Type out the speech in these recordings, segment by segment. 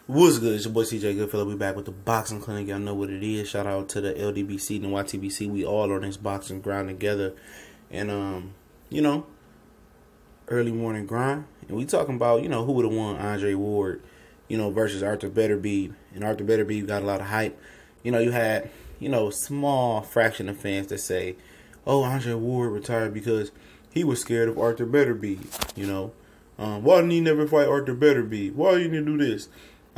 What's good? It's your boy CJ Goodfellow. We back with the boxing clinic. Y'all know what it is. Shout out to the LDBC and YTBC. We all on this boxing grind together. And early morning grind. And we talking about, who would have won Andre Ward, versus Artur Beterbiev. And Artur Beterbiev got a lot of hype. You had, small fraction of fans that say, oh, Andre Ward retired because he was scared of Artur Beterbiev, why didn't he never fight Artur Beterbiev? Why didn't he do this?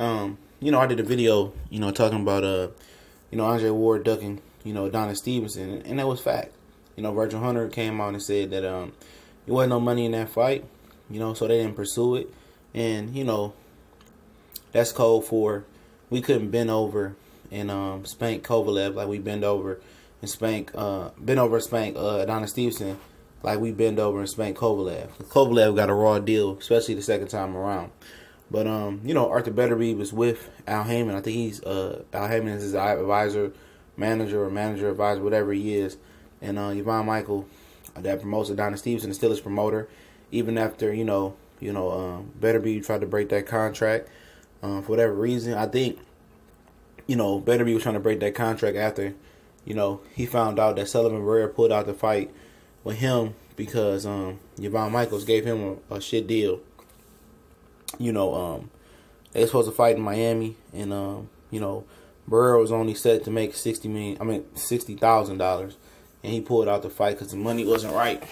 I did a video, talking about, Andre Ward ducking, Adonis Stevenson, and that was fact. Virgil Hunter came out and said that, there wasn't no money in that fight, so they didn't pursue it. And, that's code for we couldn't bend over and, spank Kovalev like we bend over and spank, Adonis Stevenson like we bend over and spank Kovalev. Kovalev got a raw deal, especially the second time around. But, Artur Beterbiev was with Al Heyman. I think he's, Al Heyman is his advisor, manager, whatever he is. And, Yvonne Michael, that promotes Adonis Stevenson, is still his promoter. Even after, Beterbiev tried to break that contract, for whatever reason. I think, Beterbiev was trying to break that contract after, he found out that Sullivan Barrera pulled out the fight with him because, Yvonne Michaels gave him a shit deal. They were supposed to fight in Miami, and Barrera was only set to make $60,000, and he pulled out the fight because the money wasn't right,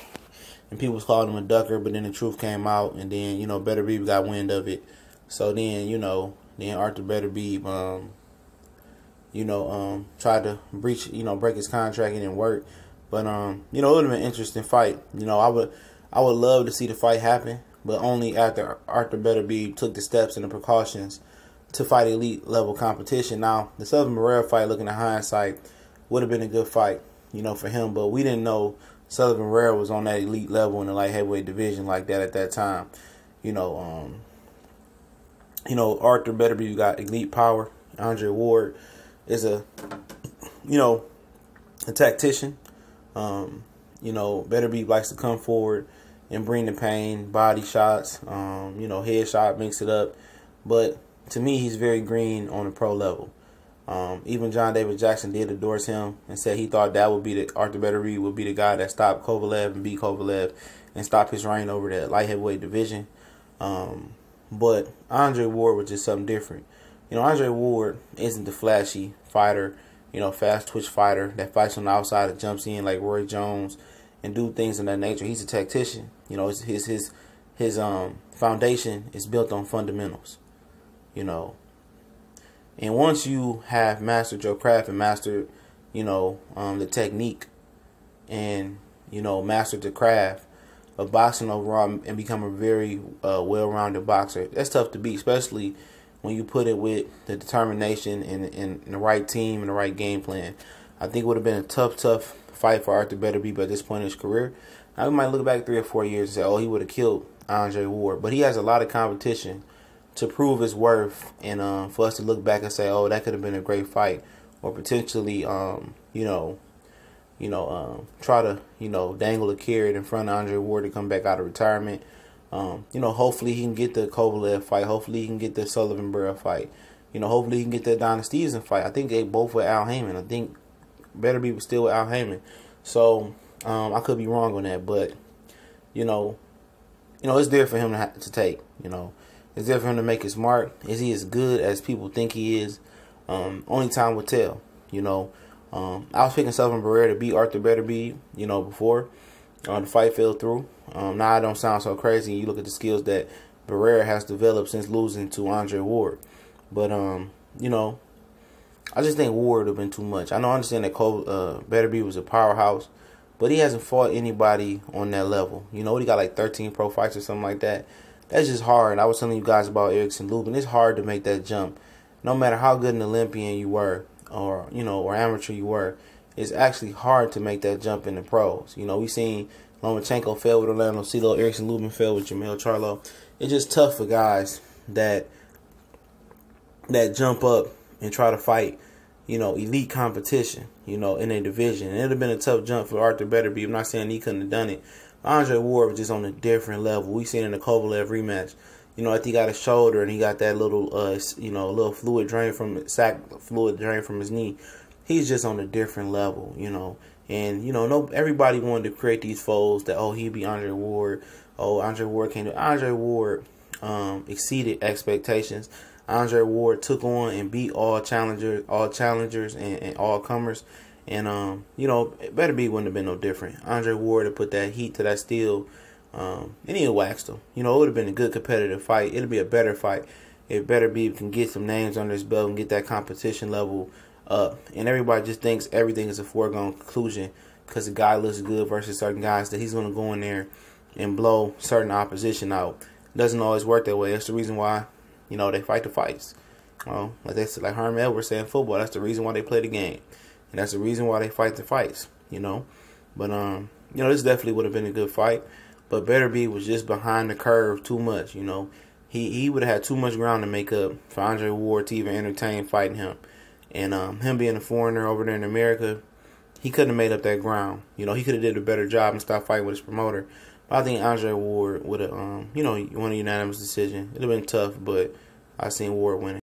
and people was calling him a ducker. But then the truth came out, and then Beterbiev got wind of it. So then then Artur Beterbiev tried to break his contract and it didn't work. But it would have been an interesting fight. I would love to see the fight happen, but only after Artur Beterbiev took the steps and the precautions to fight elite level competition. Now, the Sullivan Barrera fight, looking at hindsight, would have been a good fight, for him. But we didn't know Sullivan Barrera was on that elite level in the light heavyweight division like that at that time. Artur Beterbiev got elite power. Andre Ward is a tactician. Beterbiev likes to come forward and bring the pain, body shots, head shot, mix it up. But to me, he's very green on the pro level. Even John David Jackson did endorse him and said he thought that would be Artur Beterbiev would be the guy that stopped Kovalev and beat Kovalev and stop his reign over that light heavyweight division. But Andre Ward was just something different. Andre Ward isn't the flashy fighter, fast twitch fighter that fights on the outside and jumps in like Roy Jones and do things of that nature. He's a tactician. His foundation is built on fundamentals. And once you have mastered your craft and mastered, the technique and, mastered the craft of boxing overall and become a very well-rounded boxer, that's tough to beat, especially when you put it with the determination and the right team and the right game plan. I think it would have been a tough fight for Artur Beterbiev at this point in his career. Now, we might look back 3 or 4 years and say, oh, he would have killed Andre Ward. But he has a lot of competition to prove his worth, and for us to look back and say, oh, that could have been a great fight, or potentially, try to, dangle a carrot in front of Andre Ward to come back out of retirement. Hopefully he can get the Kovalev fight. Hopefully he can get the Sullivan Barrera fight. Hopefully he can get the Adonis Stevenson fight. I think they both were Al Heyman. I think Beterbiev was still with Al Heyman. So, I could be wrong on that, but, it's there for him to take, It's there for him to make his mark. Is he as good as people think he is? Only time will tell, I was picking Sullivan Barrera to beat Artur Beterbiev, before the fight fell through. Now I don't sound so crazy. You look at the skills that Barrera has developed since losing to Andre Ward. But, I just think Ward would have been too much. I understand that Beterbiev was a powerhouse, but he hasn't fought anybody on that level. He got like 13 pro fights or something like that. That's just hard. I was telling you guys about Erickson Lubin. It's hard to make that jump. No matter how good an Olympian you were, or amateur you were, it's actually hard to make that jump in the pros. We seen Lomachenko fail with Orlando Cito, Erickson Lubin fail with Jamel Charlo. It's just tough for guys that jump up and try to fight, elite competition, in a division. And it would have been a tough jump for Artur Beterbiev. I'm not saying he couldn't have done it. Andre Ward was just on a different level. We seen in the Kovalev rematch, You know, after he got his shoulder and he got that little, little fluid drain from his knee, he's just on a different level, you know. And no, everybody wanted to create these foes that he'd be Andre Ward. Oh, Andre Ward came to Andre Ward exceeded expectations. Andre Ward took on and beat all challengers and all comers. And Beterbiev wouldn't have been no different. Andre Ward had put that heat to that steel, and he waxed him. It would have been a good competitive fight. It'll be a better fight if Beterbiev can get some names under his belt and get that competition level up. And everybody just thinks everything is a foregone conclusion because the guy looks good versus certain guys that he's going to go in there and blow certain opposition out. It doesn't always work that way. That's the reason why, they fight the fights. Like Herman Edwards said in football, that's the reason why they play the game. And that's the reason why they fight the fights, But, this definitely would have been a good fight. But Beterbiev was just behind the curve too much, He would have had too much ground to make up for Andre Ward to even entertain fighting him. And him being a foreigner over there in America, he couldn't have made up that ground. He could have did a better job and stopped fighting with his promoter. But I think Andre Ward would have, won a unanimous decision. It would have been tough, but I seen Ward winning.